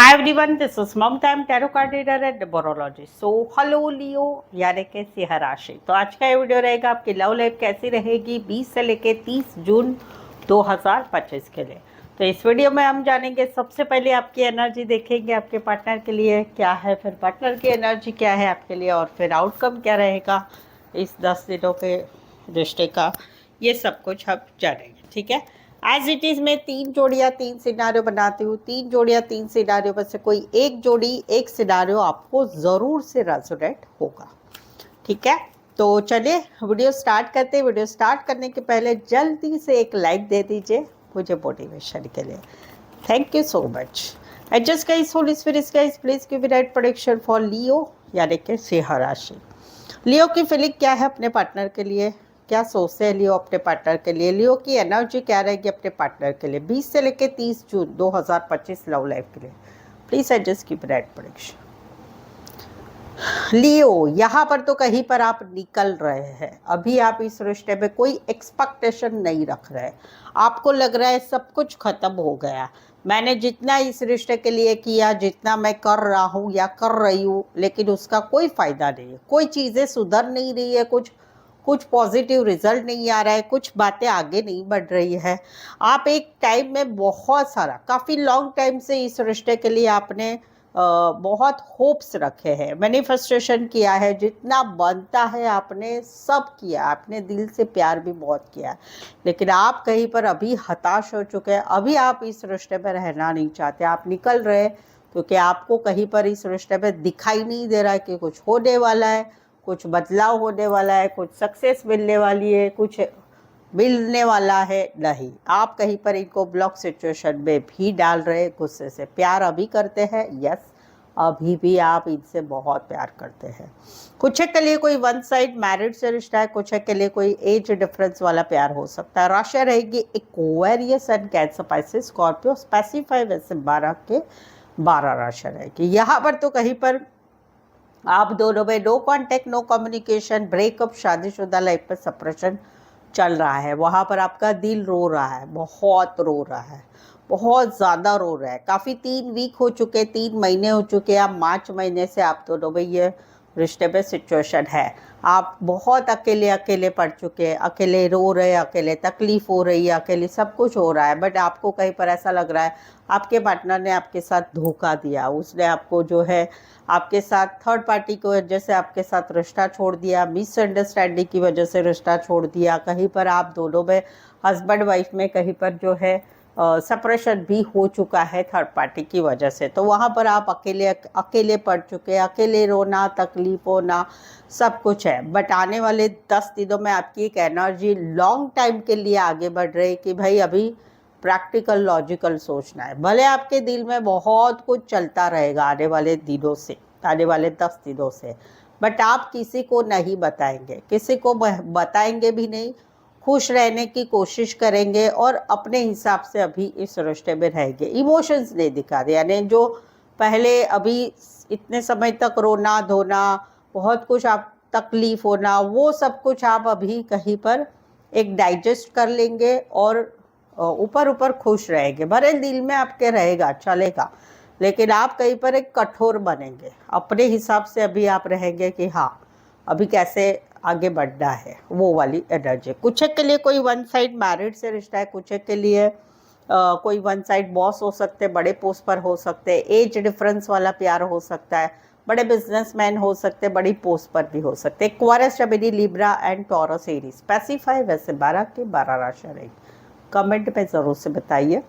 Hi everyone, this is Mom Time Tarot Card Reader and Numerologist. So hello Leo, यानी कि सिंह राशि। तो आज का ये वीडियो रहेगा आपकी लव लाइफ कैसी रहेगी 20 से लेके 30 जून 2025 के लिए। तो इस वीडियो में हम जानेंगे, सबसे पहले आपकी एनर्जी देखेंगे आपके पार्टनर के लिए क्या है, फिर पार्टनर की एनर्जी क्या है आपके लिए, और फिर आउटकम क्या रहेगा इस 10 दिनों के रिश्ते का, ये सब कुछ हम जानेंगे। ठीक है, एज इट इज़ मैं 3 जोड़ियाँ 3 सिनारियो बनाती हूँ। 3 जोड़ियाँ 3 सिनारियो में से कोई एक जोड़ी एक सिनारियो आपको ज़रूर से रेजोनेट होगा। ठीक है, तो चलिए वीडियो स्टार्ट करते हैं। वीडियो स्टार्ट करने के पहले जल्दी से एक लाइक दे दीजिए मुझे मोटिवेशन के लिए। Thank you so much. And just guys, holy spirits guys, please give me right prediction for Leo यानी कि सिंह राशि। लियो की फीलिंग क्या है अपने पार्टनर के लिए, क्या सोचते हैं लियो अपने पार्टनर के लिए, लियो की एनर्जी क्या रहेगी अपने पार्टनर के लिए 20 से लेकर 30 जून 2025 लव लाइफ के लिए। Please adjust keep right prediction. Leo, यहाँ पर तो कहीं पर आप निकल रहे हैं। अभी आप इस रिश्ते में कोई एक्सपेक्टेशन नहीं रख रहे। आपको लग रहा है सब कुछ खत्म हो गया, मैंने जितना इस रिश्ते के लिए किया, जितना मैं कर रहा हूँ या कर रही हूँ, लेकिन उसका कोई फायदा नहीं है। कोई चीज़ें सुधर नहीं रही है, कुछ पॉजिटिव रिजल्ट नहीं आ रहा है, कुछ बातें आगे नहीं बढ़ रही है। आप एक टाइम में बहुत सारा, काफ़ी लॉन्ग टाइम से इस रिश्ते के लिए आपने बहुत होप्स रखे हैं, मैनिफेस्टेशन किया है, जितना बनता है आपने सब किया, आपने दिल से प्यार भी बहुत किया, लेकिन आप कहीं पर अभी हताश हो चुके हैं। अभी आप इस रिश्ते में रहना नहीं चाहते, आप निकल रहे, क्योंकि आपको कहीं पर इस रिश्ते में दिखाई नहीं दे रहा है कि कुछ होने वाला है, कुछ बदलाव होने वाला है, कुछ सक्सेस मिलने वाली है, कुछ मिलने वाला है। नहीं, आप कहीं पर इनको ब्लॉक सिचुएशन में भी डाल रहे। गुस्से से प्यार अभी करते हैं, यस, अभी भी आप इनसे बहुत प्यार करते हैं। कुछ के लिए कोई वन साइड मैरिड से रिश्ता है, कुछ के लिए कोई एज डिफरेंस वाला प्यार हो सकता है। राशि रहेगी Aquarius and cancer, Pisces, Scorpio, specify वैसे 12 के 12 राशि रहेगी। यहाँ पर तो कहीं पर आप दोनों में no contact, no communication, breakup, शादीशुदा लाइफ में सेपरेशन चल रहा है। वहाँ पर आपका दिल रो रहा है, बहुत रो रहा है, बहुत ज़्यादा रो रहा है। काफ़ी 3 वीक हो चुके, 3 महीने हो चुके। आप मार्च महीने से आप दोनों में ये रिश्ते में सिचुएशन है। आप बहुत अकेले अकेले पड़ चुके हैं, अकेले रो रहे हैं, अकेले तकलीफ़ हो रही है, अकेले सब कुछ हो रहा है। बट आपको कहीं पर ऐसा लग रहा है आपके पार्टनर ने आपके साथ धोखा दिया, उसने आपको जो है आपके साथ थर्ड पार्टी की वजह से आपके साथ रिश्ता छोड़ दिया, मिसअंडरस्टैंडिंग की वजह से रिश्ता छोड़ दिया। कहीं पर आप दोनों में हस्बैंड वाइफ में कहीं पर जो है सेपरेशन भी हो चुका है थर्ड पार्टी की वजह से। तो वहाँ पर आप अकेले अकेले पड़ चुके हैं, अकेले रोना, तकलीफ होना, सब कुछ है। बट आने वाले 10 दिनों में आपकी एक एनर्जी लॉन्ग टाइम के लिए आगे बढ़ रही है कि भाई अभी प्रैक्टिकल लॉजिकल सोचना है। भले आपके दिल में बहुत कुछ चलता रहेगा आने वाले दिनों से, आने वाले 10 दिनों से, बट आप किसी को नहीं बताएंगे, किसी को बताएंगे भी नहीं। खुश रहने की कोशिश करेंगे और अपने हिसाब से अभी इस रिश्ते में रहेंगे। इमोशंस नहीं दिखा रहे, यानी जो पहले अभी इतने समय तक रोना धोना, बहुत कुछ आप तकलीफ होना, वो सब कुछ आप अभी कहीं पर एक डाइजेस्ट कर लेंगे और ऊपर ऊपर खुश रहेंगे। भरे दिल में आपके रहेगा, चलेगा, लेकिन आप कहीं पर एक कठोर बनेंगे, अपने हिसाब से अभी आप रहेंगे कि हाँ अभी कैसे आगे बढ़ना है, वो वाली एनर्जी। कुछ के लिए कोई वन साइड मैरिड से रिश्ता है, कुछ के लिए कोई वन साइड बॉस हो सकते, बड़े पोस्ट पर हो सकते, एज डिफरेंस वाला प्यार हो सकता है, बड़े बिजनेसमैन हो सकते, बड़ी पोस्ट पर भी हो सकते। Aquarius, Gemini, Libra and taurus, Aries. Specify वैसे 12 के 12 राशि रहेगी। कमेंट में ज़रूर से बताइए।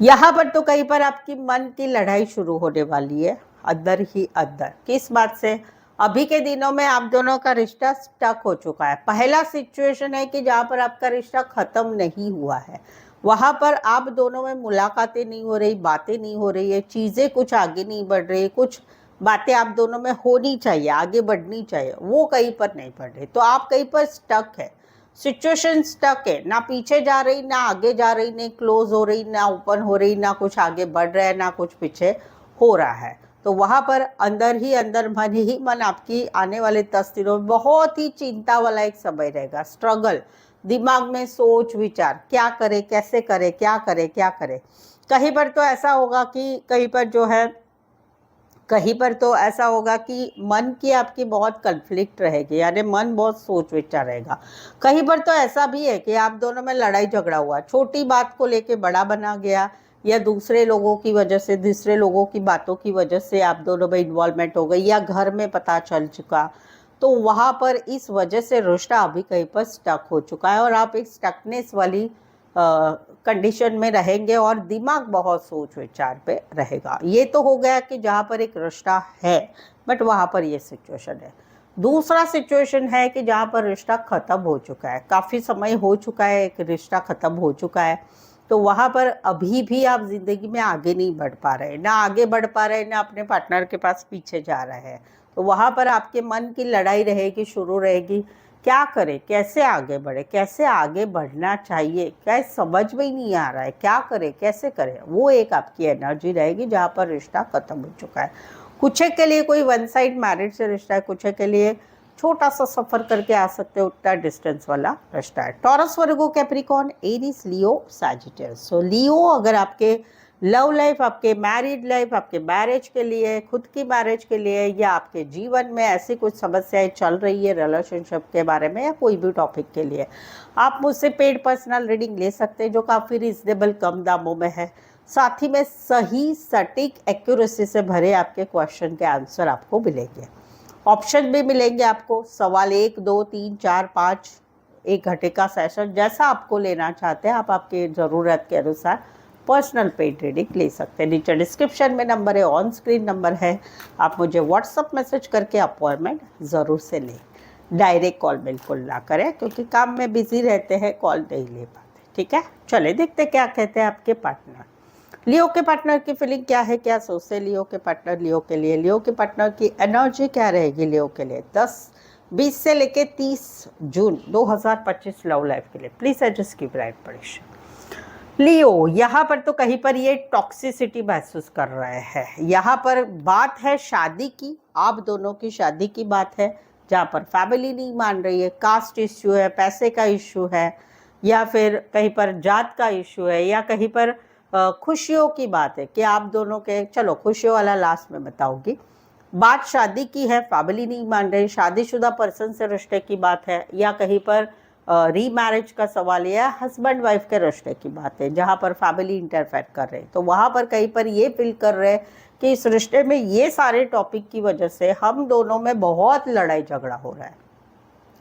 यहाँ पर तो कहीं पर आपकी मन की लड़ाई शुरू होने वाली है, अंदर ही अंदर। किस बात से? अभी के दिनों में आप दोनों का रिश्ता स्टक हो चुका है। पहला सिचुएशन है कि जहाँ पर आपका रिश्ता खत्म नहीं हुआ है, वहाँ पर आप दोनों में मुलाकातें नहीं हो रही, बातें नहीं हो रही है, चीज़ें कुछ आगे नहीं बढ़ रही, कुछ बातें आप दोनों में होनी चाहिए, आगे बढ़नी चाहिए, वो कहीं पर नहीं बढ़ रही। तो आप कहीं पर स्टक है, सिचुएशन स्टक है, ना पीछे जा रही, ना आगे जा रही, ना क्लोज हो रही, ना ओपन हो रही, ना कुछ आगे बढ़ रहा है, ना कुछ पीछे हो रहा है। तो वहाँ पर अंदर ही अंदर मन ही मन आपकी आने वाले 10 दिनों में बहुत ही चिंता वाला एक समय रहेगा। स्ट्रगल, दिमाग में सोच विचार, क्या करे, कैसे करे, क्या करे, क्या करे। कहीं पर तो ऐसा होगा कि कहीं पर जो है, कहीं पर तो ऐसा होगा कि मन की आपकी बहुत कन्फ्लिक्ट रहेगी, यानी मन बहुत सोच विचार रहेगा। कहीं पर तो ऐसा भी है कि आप दोनों में लड़ाई झगड़ा हुआ, छोटी बात को लेके बड़ा बना गया, या दूसरे लोगों की वजह से, दूसरे लोगों की बातों की वजह से आप दोनों में इन्वॉल्वमेंट हो गई, या घर में पता चल चुका, तो वहाँ पर इस वजह से रिश्ता अभी कहीं पर स्टक हो चुका है, और आप एक स्टकनेस वाली कंडीशन में रहेंगे, और दिमाग बहुत सोच विचार पे रहेगा। ये तो हो गया कि जहाँ पर एक रिश्ता है, बट वहाँ पर ये सिचुएशन है। दूसरा सिचुएशन है कि जहाँ पर रिश्ता ख़त्म हो चुका है, काफ़ी समय हो चुका है, एक रिश्ता ख़त्म हो चुका है, तो वहाँ पर अभी भी आप ज़िंदगी में आगे नहीं बढ़ पा रहे, ना आगे बढ़ पा रहे, ना अपने पार्टनर के पास पीछे जा रहे हैं। तो वहाँ पर आपके मन की लड़ाई रहेगी, शुरू रहेगी, क्या करें, कैसे आगे बढ़े, कैसे आगे बढ़ना चाहिए, क्या समझ में ही नहीं आ रहा है, क्या करें, कैसे करें। वो एक आपकी एनर्जी रहेगी जहाँ पर रिश्ता ख़त्म हो चुका है। कुछ के लिए कोई वन साइड मैरिज से रिश्ता है, कुछ के लिए छोटा सा सफ़र करके आ सकते हो, उतना डिस्टेंस वाला रिश्ता है। टॉरस, वर्गो, कैप्रिकॉर्न, एरीज, लियो, सैजिटेरियस। सो लियो अगर आपके लव लाइफ, आपके मैरिड लाइफ, आपके मैरिज के लिए, खुद की मैरिज के लिए, या आपके जीवन में ऐसी कुछ समस्याएं चल रही है रिलेशनशिप के बारे में, या कोई भी टॉपिक के लिए, आप मुझसे पेड पर्सनल रीडिंग ले सकते हैं, जो काफ़ी रिजनेबल कम दामों में है। साथ ही में सही सटीक एक्यूरेसी से भरे आपके क्वेश्चन के आंसर आपको मिलेंगे, ऑप्शन भी मिलेंगे आपको, सवाल 1, 2, 3, 4, 5, 1 घंटे का सेशन, जैसा आपको लेना चाहते हैं आप आपके ज़रूरत के अनुसार पर्सनल पेड रीडिंग ले सकते हैं। नीचे डिस्क्रिप्शन में नंबर है, ऑन स्क्रीन नंबर है, आप मुझे व्हाट्सअप मैसेज करके अपॉइंटमेंट ज़रूर से लें। डायरेक्ट कॉल बिल्कुल ना करें, क्योंकि काम में बिजी रहते हैं, कॉल नहीं ले पाते। ठीक है, चले देखते क्या कहते हैं आपके पार्टनर। लियो के पार्टनर की फीलिंग क्या है, क्या सोचते हैं लियो के पार्टनर लियो के लिए, लियो के पार्टनर की एनर्जी क्या रहेगी लियो के लिए 20 से लेके 30 जून 2025 लव लाइफ के लिए। Please adjust keep right position. Leo यहाँ पर तो कहीं पर ये टॉक्सिसिटी महसूस कर रहे हैं, यहाँ पर बात है शादी की, आप दोनों की शादी की बात है, जहाँ पर फैमिली नहीं मान रही है, कास्ट इश्यू है, पैसे का इश्यू है, या फिर कहीं पर जात का इश्यू है, या कहीं पर खुशियों की बात है कि आप दोनों के, चलो खुशियों वाला लास्ट में बताऊंगी। बात शादी की है, फैमिली नहीं मान रही, शादीशुदा पर्सन से रिश्ते की बात है, या कहीं पर रीमैरिज का सवाल, या हस्बैंड वाइफ के रिश्ते की बात है जहाँ पर फैमिली इंटरफेयर कर रहे हैं। तो वहाँ पर कहीं पर ये फील कर रहे हैं कि इस रिश्ते में ये सारे टॉपिक की वजह से हम दोनों में बहुत लड़ाई झगड़ा हो रहा है,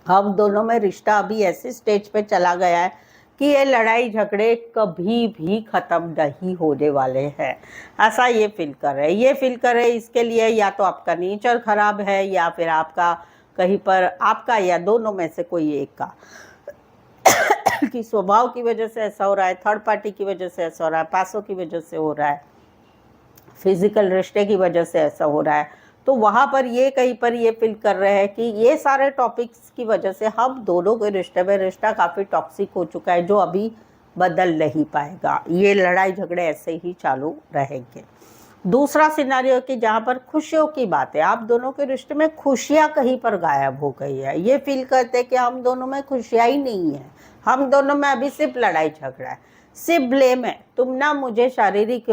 हम दोनों में रिश्ता अभी ऐसे स्टेज पे चला गया है कि ये लड़ाई झगड़े कभी भी ख़त्म नहीं होने वाले हैं, ऐसा ये फील कर रहे हैं। ये फील कर रहे हैं इसके लिए या तो आपका नेचर ख़राब है, या फिर आपका कहीं पर आपका, या दोनों में से कोई एक का कि स्वभाव की वजह से ऐसा हो रहा है, थर्ड पार्टी की वजह से ऐसा हो रहा है, पैसों की वजह से हो रहा है, फिजिकल रिश्ते की वजह से ऐसा हो रहा है। तो वहाँ पर ये कहीं पर ये फील कर रहे हैं कि ये सारे टॉपिक्स की वजह से हम दोनों के रिश्ते में रिश्ता काफ़ी टॉक्सिक हो चुका है, जो अभी बदल नहीं पाएगा, ये लड़ाई झगड़े ऐसे ही चालू रहेंगे। दूसरा सिनारियो कि जहाँ पर खुशियों की बात है, आप दोनों के रिश्ते में खुशियाँ कहीं पर गायब हो गई है, ये फील करते हैं कि हम दोनों में खुशियाँ ही नहीं है, हम दोनों में अभी सिर्फ लड़ाई झगड़ा है, सिर्फ ब्लेम है। तुम ना मुझे शारीरिक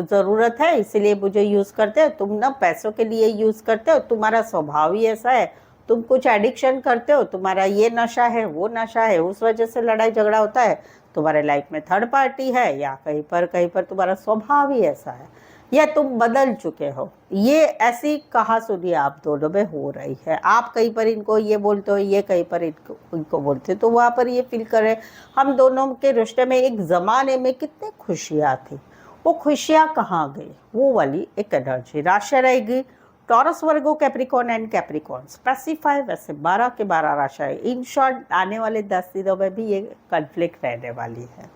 ज़रूरत है इसीलिए मुझे यूज़ करते हो, तुम ना पैसों के लिए यूज़ करते हो, तुम्हारा स्वभाव ही ऐसा है, तुम कुछ एडिक्शन करते हो, तुम्हारा ये नशा है, वो नशा है, उस वजह से लड़ाई झगड़ा होता है, तुम्हारे लाइफ में थर्ड पार्टी है, या कहीं पर तुम्हारा स्वभाव ही ऐसा है, या तुम बदल चुके हो। ये ऐसी कहा सुनी आप दोनों में हो रही है, आप कहीं पर इनको ये बोलते हो, ये कहीं पर इनको बोलते हो, तो वहाँ पर ये फील करें हम दोनों के रिश्ते में एक ज़माने में कितने खुशियाँ थी, वो खुशियाँ कहाँ गई, वो वाली एक एनर्जी। राशि रहेगी taurus, Virgo, Capricorn and Capricorn. Specify वैसे 12 के 12 राशि है। इन शॉर्ट आने वाले 10 दिनों में भी ये कन्फ्लिक्ट रहने वाली है।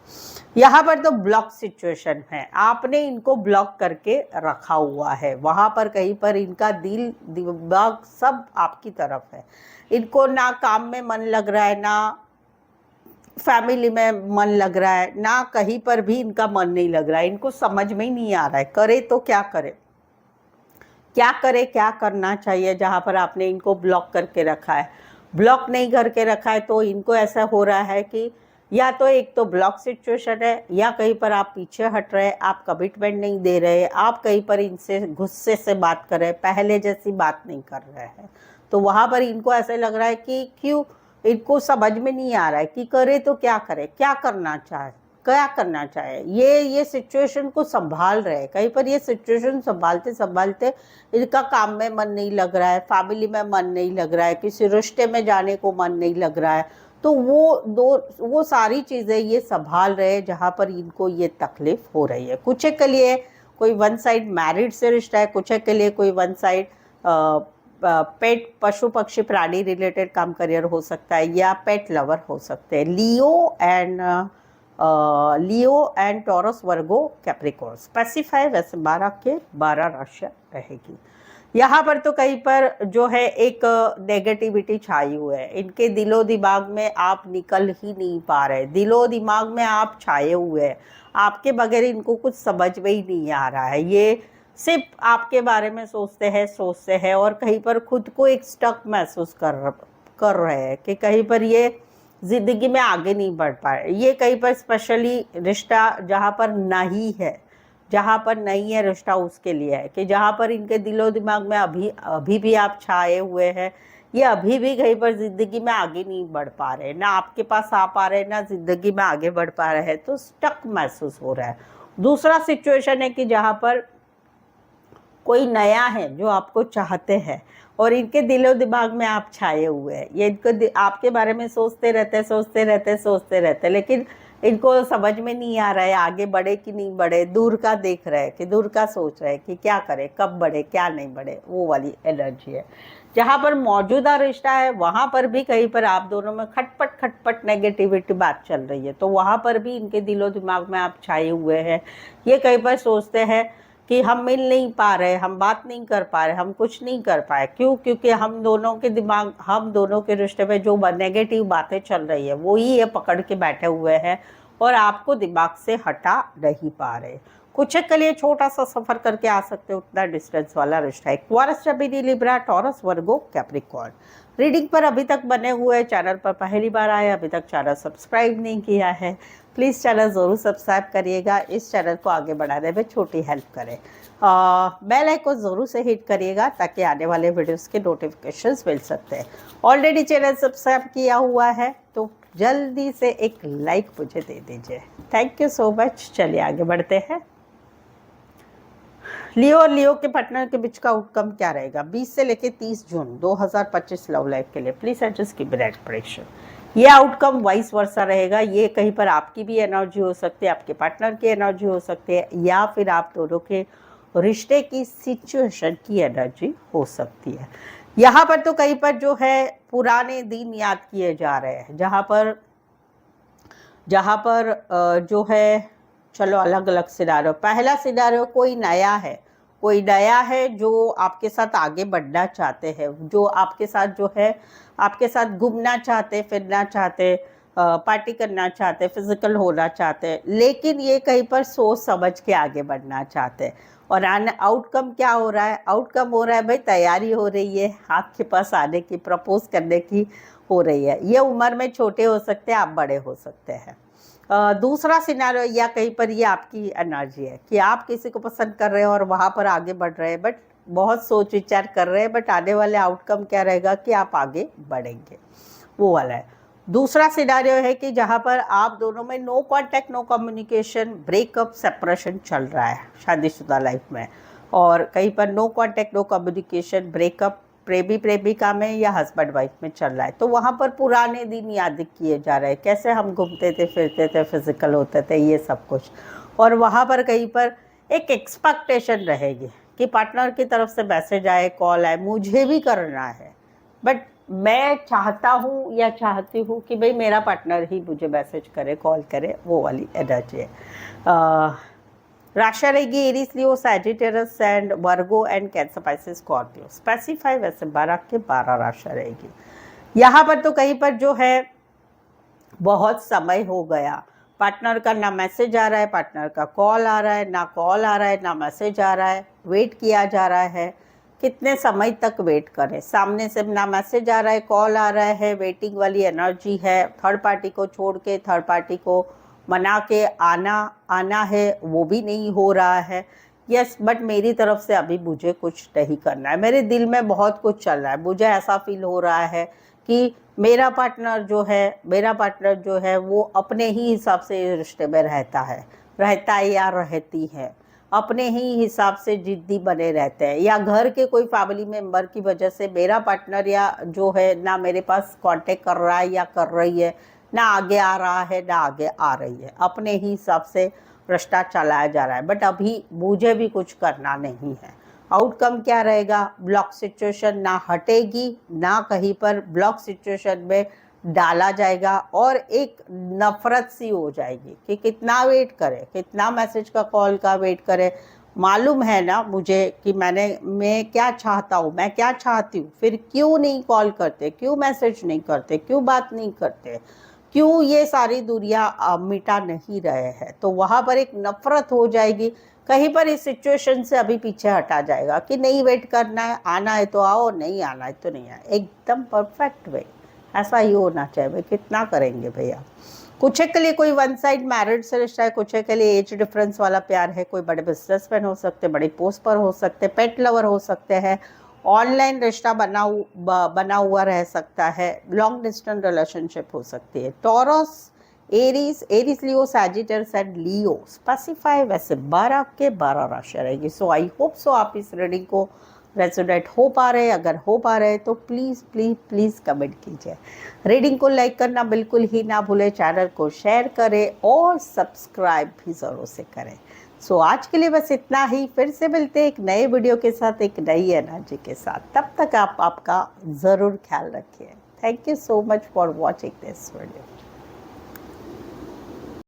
यहाँ पर तो ब्लॉक सिचुएशन है, आपने इनको ब्लॉक करके रखा हुआ है, वहाँ पर कहीं पर इनका दिल दिमाग सब आपकी तरफ है, इनको ना काम में मन लग रहा है, ना फैमिली में मन लग रहा है, ना कहीं पर भी इनका मन नहीं लग रहा है, इनको समझ में ही नहीं आ रहा है करे तो क्या करे, क्या करे, क्या करना चाहिए। जहाँ पर आपने इनको ब्लॉक करके रखा है, ब्लॉक नहीं करके रखा है तो इनको ऐसा हो रहा है कि या तो एक तो ब्लॉक सिचुएशन है, या कहीं पर आप पीछे हट रहे, आप कमिटमेंट नहीं दे रहे, आप कहीं पर इनसे गुस्से से बात कर रहे, पहले जैसी बात नहीं कर रहे हैं। तो वहाँ पर इनको ऐसे लग रहा है कि क्यों, इनको समझ में नहीं आ रहा है कि करे तो क्या करे, क्या करना चाहे। ये सिचुएशन को संभाल रहे हैं। कहीं पर ये सिचुएशन संभालते संभालते इनका काम में मन नहीं लग रहा है, फैमिली में मन नहीं लग रहा है, किसी रिश्ते में जाने को मन नहीं लग रहा है। तो वो सारी चीज़ें ये संभाल रहे हैं जहाँ पर इनको ये तकलीफ हो रही है। कुछ के लिए कोई वन साइड मैरिड से रिश्ता है, कुछ के लिए कोई वन साइड पेट, पशु पक्षी प्राणी रिलेटेड काम करियर हो सकता है, या पेट लवर हो सकते हैं। Leo and Taurus, Virgo, Capricorn specify, वैसे 12 के 12 राशियाँ रहेगी। यहाँ पर तो कहीं पर जो है एक नेगेटिविटी छाई हुई है। इनके दिलो दिमाग में आप निकल ही नहीं पा रहे, दिलो दिमाग में आप छाए हुए हैं, आपके बगैर इनको कुछ समझ में ही नहीं आ रहा है। ये सिर्फ आपके बारे में सोचते हैं और कहीं पर खुद को एक स्टक महसूस कर रहे हैं कि कहीं पर ये जिंदगी में आगे नहीं बढ़ पाए। ये कहीं पर स्पेशली रिश्ता जहाँ पर नहीं है, जहाँ पर नहीं है रिश्ता, उसके लिए है कि जहाँ पर इनके दिलो दिमाग में अभी भी आप छाए हुए हैं, ये अभी भी कहीं पर ज़िंदगी में आगे नहीं बढ़ पा रहे, ना आपके पास आ पा रहे, ना ज़िंदगी में आगे बढ़ पा रहे हैं, तो स्टक महसूस हो रहा है। दूसरा सिचुएशन है कि जहाँ पर कोई नया है जो आपको चाहते हैं और इनके दिलो दिमाग में आप छाए हुए हैं। ये इनको आपके बारे में सोचते रहते, लेकिन इनको समझ में नहीं आ रहा है आगे बढ़े कि नहीं बढ़े, दूर का देख रहे हैं कि दूर का सोच रहे हैं कि क्या करें, कब बढ़े, क्या नहीं बढ़े, वो वाली एनर्जी है। जहाँ पर मौजूदा रिश्ता है वहाँ पर भी कहीं पर आप दोनों में खटपट नेगेटिविटी बात चल रही है, तो वहाँ पर भी इनके दिलो दिमाग में आप छाए हुए हैं। ये कहीं पर सोचते हैं कि हम मिल नहीं पा रहे, हम बात नहीं कर पा रहे, हम कुछ नहीं कर पाए। क्यों? क्योंकि हम दोनों के रिश्ते में जो नेगेटिव बातें चल रही है वो ही ये पकड़ के बैठे हुए हैं और आपको दिमाग से हटा नहीं पा रहे। कुछ के लिए छोटा सा सफ़र करके आ सकते हो, उतना डिस्टेंस वाला रिश्ता है। Aquarius, Gemini, Libra, taurus, Virgo, Capricorn. Reading पर अभी तक बने हुए, चैनल पर पहली बार आए, अभी तक चैनल सब्सक्राइब नहीं किया है, प्लीज़ चैनल ज़रूर सब्सक्राइब करिएगा। इस चैनल को आगे बढ़ाने में छोटी हेल्प करें। बेल आइकन ज़रूर से हिट करिएगा ताकि आने वाले वीडियोस के नोटिफिकेशंस मिल सकते हैं। ऑलरेडी चैनल सब्सक्राइब किया हुआ है तो जल्दी से एक लाइक मुझे दे दीजिए। Thank you so much. चलिए आगे बढ़ते हैं। लियो और लियो के पार्टनर के बीच का आउटकम क्या रहेगा 20 से लेकर 30 जून 2025 लव लाइफ के लिए? Please adjust keep red pressure. ये आउटकम वाइस वर्सा रहेगा। ये कहीं पर आपकी भी एनर्जी हो सकती है, आपके पार्टनर की एनर्जी हो सकती है, या फिर आप दोनों के रिश्ते की सिचुएशन की एनर्जी हो सकती है। यहाँ पर तो कहीं पर जो है पुराने दिन याद किए जा रहे हैं, जहाँ पर जो है, चलो अलग अलग सिनारियो। पहला सिनारियो कोई नया है जो आपके साथ आगे बढ़ना चाहते हैं, जो आपके साथ जो है आपके साथ घूमना चाहते, फिरना चाहते, पार्टी करना चाहते, फिजिकल होना चाहते, लेकिन ये कहीं पर सोच समझ के आगे बढ़ना चाहते। और आउटकम क्या हो रहा है? आउटकम हो रहा है भाई, तैयारी हो रही है आपके पास आने की, प्रपोज करने की हो रही है। ये उम्र में छोटे हो सकते हैं, आप बड़े हो सकते हैं। दूसरा सिनारियो, या कहीं पर ये आपकी एनर्जी है कि आप किसी को पसंद कर रहे हो और वहाँ पर आगे बढ़ रहे हैं, बट बहुत सोच विचार कर रहे हैं, बट आने वाले आउटकम क्या रहेगा कि आप आगे बढ़ेंगे, वो वाला है। दूसरा सिनारियो है कि जहाँ पर आप दोनों में no contact, no communication, breakup, separation चल रहा है शादीशुदा लाइफ में, और कहीं पर no contact, no communication, breakup प्रेमी प्रेमिका में या हस्बैंड वाइफ में चल रहा है। तो वहाँ पर पुराने दिन याद किए जा रहे हैं, कैसे हम घूमते थे, फिरते थे, फिजिकल होते थे, ये सब कुछ। और वहाँ पर कहीं पर एक एक्सपेक्टेशन रहेगी कि पार्टनर की तरफ से मैसेज आए, कॉल आए, मुझे भी करना है, बट मैं चाहता हूँ या चाहती हूँ कि भाई मेरा पार्टनर ही मुझे मैसेज करे, कॉल करे, वो वाली एनर्जी है। राशि रहेगी Aries, Leo, Sagittarius and Virgo and cancer, Pisces, Scorpio. Specify, वैसे 12 के 12 राशि रहेगी। यहाँ पर तो कहीं पर जो है बहुत समय हो गया, पार्टनर का ना मैसेज आ रहा है, पार्टनर का कॉल आ रहा है, ना कॉल आ रहा है, ना मैसेज आ रहा है, वेट किया जा रहा है, कितने समय तक वेट करें? सामने से ना मैसेज आ रहा है, कॉल आ रहा है, वेटिंग वाली एनर्जी है, थर्ड पार्टी को छोड़ के थर्ड पार्टी को मना के आना है, वो भी नहीं हो रहा है। यस, बट मेरी तरफ से अभी मुझे कुछ नहीं करना है। मेरे दिल में बहुत कुछ चल रहा है। मुझे ऐसा फील हो रहा है कि मेरा पार्टनर जो है वो अपने ही हिसाब से रिश्ते में रहता है या रहती है, अपने ही हिसाब से जिद्दी बने रहते हैं, या घर के कोई फैमिली मेम्बर की वजह से मेरा पार्टनर या जो है ना मेरे पास कांटेक्ट कर रहा है या कर रही है, ना आगे आ रहा है ना आगे आ रही है, अपने ही हिसाब से रिश्ता चलाया जा रहा है। बट अभी मुझे भी कुछ करना नहीं है। आउटकम क्या रहेगा? ब्लॉक सिचुएशन ना हटेगी, ना कहीं पर ब्लॉक सिचुएशन में डाला जाएगा, और एक नफरत सी हो जाएगी कि कितना वेट करें, कितना मैसेज का कॉल का वेट करें। मालूम है ना मुझे कि मैं क्या चाहता हूँ, मैं क्या चाहती हूँ, फिर क्यों नहीं कॉल करते, क्यों मैसेज नहीं करते, क्यों बात नहीं करते, क्यों ये सारी दूरियां मिटा नहीं रहे हैं? तो वहाँ पर एक नफरत हो जाएगी। कहीं पर इस सिचुएशन से अभी पीछे हटा जाएगा कि नहीं, वेट करना है, आना है तो आओ, नहीं आना है तो नहीं आए। एकदम परफेक्ट वे ऐसा ही होना चाहिए भाई। कितना करेंगे भैया? कुछ के लिए कोई वन साइड मैरिड से रिश्ता है, कुछ के लिए एज डिफरेंस वाला प्यार है, कोई बड़े बिजनेसमैन हो सकते, बड़ी पोस्ट पर हो सकते, पेट लवर हो सकते हैं, ऑनलाइन रिश्ता बना हुआ रह सकता है, लॉन्ग डिस्टेंस रिलेशनशिप हो सकती है। Taurus, Aries Leo, Sagittarius and Leo specify वैसे 12 के 12 राशि रहेगी। सो आई होप सो आप इस रीडिंग को रेजोनेट हो पा रहे हैं। अगर हो पा रहे हैं तो प्लीज़ प्लीज़ प्लीज़ कमेंट कीजिए। रीडिंग को लाइक करना बिल्कुल ही ना भूलें, चैनल को शेयर करें और सब्सक्राइब भी ज़रूर से करें। सो आज के लिए बस इतना ही। फिर से मिलते हैं एक नए वीडियो के साथ, एक नई एनर्जी के साथ। तब तक आप आपका ज़रूर ख्याल रखिए। Thank you so much for watching this video.